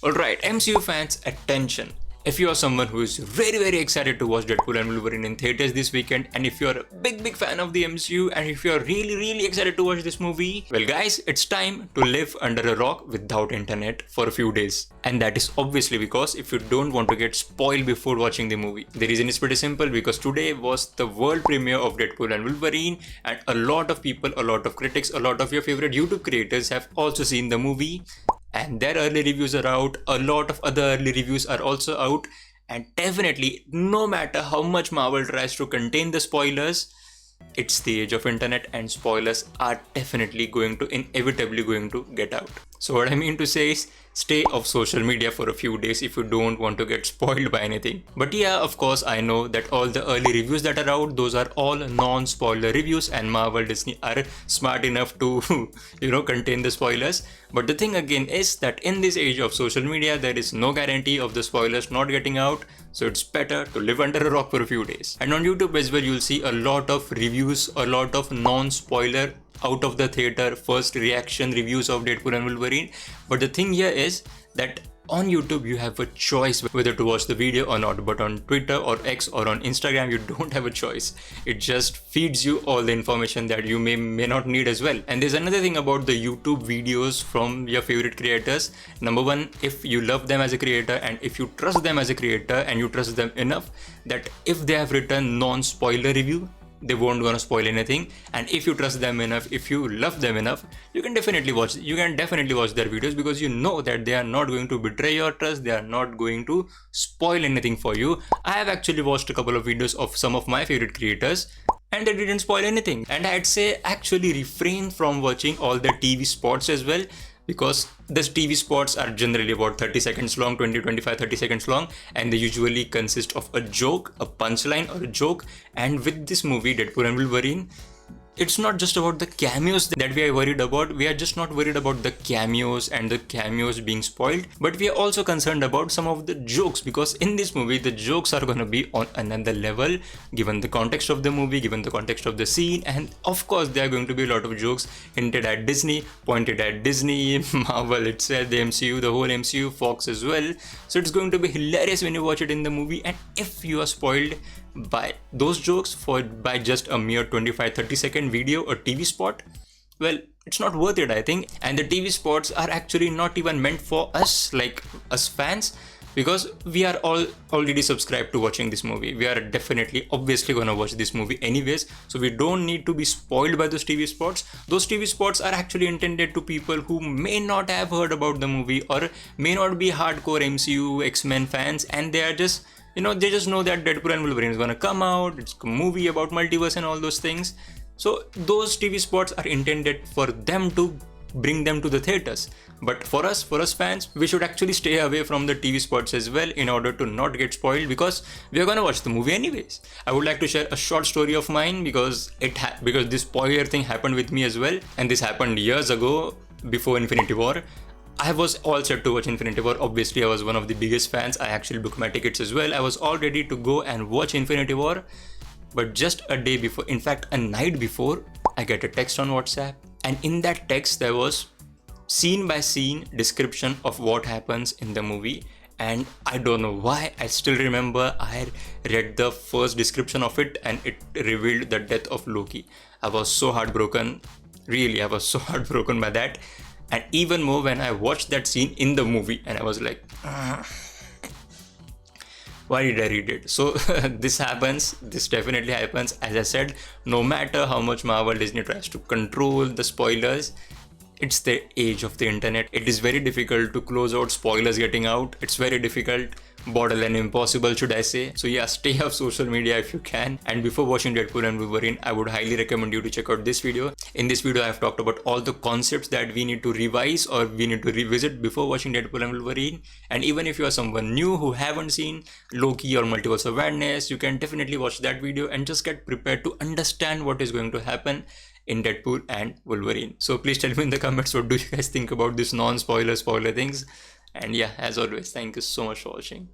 Alright, MCU fans, attention. If you are someone who is very excited to watch Deadpool and Wolverine in theaters this weekend, and if you are a big fan of the MCU, and if you are really excited to watch this movie, well guys, it's time to live under a rock without internet for a few days. And that is obviously because if you don't want to get spoiled before watching the movie. The reason is pretty simple, because today was the world premiere of Deadpool and Wolverine, and a lot of people, a lot of critics, a lot of your favorite YouTube creators have also seen the movie. And their early reviews are out, a lot of other early reviews are also out, and definitely, no matter how much Marvel tries to contain the spoilers, it's the age of internet and spoilers are definitely inevitably going to get out. So what I mean to say is, stay off social media for a few days if you don't want to get spoiled by anything. But yeah, of course, I know that all the early reviews that are out, those are all non-spoiler reviews, and Marvel Disney are smart enough to, contain the spoilers. But the thing again is that in this age of social media, there is no guarantee of the spoilers not getting out. So it's better to live under a rock for a few days. And on YouTube as well, you'll see a lot of reviews, a lot of non-spoiler out of the theater first reaction reviews of Deadpool and Wolverine. But the thing here is that on YouTube you have a choice whether to watch the video or not, but on Twitter or X or on Instagram you don't have a choice. It just feeds you all the information that you may not need as well. And there's another thing about the YouTube videos from your favorite creators. Number one, if you love them as a creator and if you trust them as a creator and you trust them enough that if they have written non-spoiler review, they won't gonna spoil anything. And if you trust them enough, if you love them enough, you can definitely watch their videos, because you know that they are not going to betray your trust, they are not going to spoil anything for you. I have actually watched a couple of videos of some of my favorite creators and they didn't spoil anything. And I'd say actually refrain from watching all the TV spots as well, because these TV spots are generally about 30 seconds long, 20, 25, 30 seconds long, and they usually consist of a joke, a punchline or a joke. And with this movie, Deadpool and Wolverine, it's not just about the cameos that we are worried about. We are just not worried about the cameos and the cameos being spoiled, but we are also concerned about some of the jokes, because in this movie, the jokes are going to be on another level, given the context of the movie, given the context of the scene. And of course, there are going to be a lot of jokes hinted at Disney, pointed at Disney, Marvel itself, the MCU, the whole MCU, Fox as well. So it's going to be hilarious when you watch it in the movie. And if you are spoiled by those jokes by just a mere 25-30 second video or TV spot, well, it's not worth it, I think. And the TV spots are actually not even meant for us, like us fans, because we are all already subscribed to watching this movie. We are obviously gonna watch this movie anyways, so we don't need to be spoiled by those TV spots. Those TV spots are actually intended to people who may not have heard about the movie or may not be hardcore MCU X-Men fans, and they are just they just know that Deadpool and Wolverine is gonna come out, it's a movie about multiverse and all those things. So those TV spots are intended for them to bring them to the theaters. But for us fans, we should actually stay away from the TV spots as well in order to not get spoiled, because we are gonna watch the movie anyways. I would like to share a short story of mine, because this spoiler thing happened with me as well, and this happened years ago before Infinity War. I was all set to watch Infinity War. Obviously, I was one of the biggest fans. I actually booked my tickets as well. I was all ready to go and watch Infinity War. But just a day before, in fact, a night before, I get a text on WhatsApp. And in that text, there was scene by scene description of what happens in the movie. And I don't know why, I still remember I read the first description of it and it revealed the death of Loki. I was so heartbroken. Really, I was so heartbroken by that. And even more when I watched that scene in the movie and I was like, why did I read it? So this definitely happens. As I said, no matter how much Marvel Disney tries to control the spoilers, it's the age of the internet. It is very difficult to close out spoilers getting out. It's very difficult, borderline impossible, should I say. So yeah, stay off social media if you can. And before watching Deadpool and Wolverine, I would highly recommend you to check out this video. In this video, I have talked about all the concepts that we need to revise or we need to revisit before watching Deadpool and Wolverine. And even if you are someone new who haven't seen Loki or Multiverse of Madness, you can definitely watch that video and just get prepared to understand what is going to happen in Deadpool and Wolverine. So please tell me in the comments, what do you guys think about this non-spoiler things? And yeah, as always, thank you so much for watching.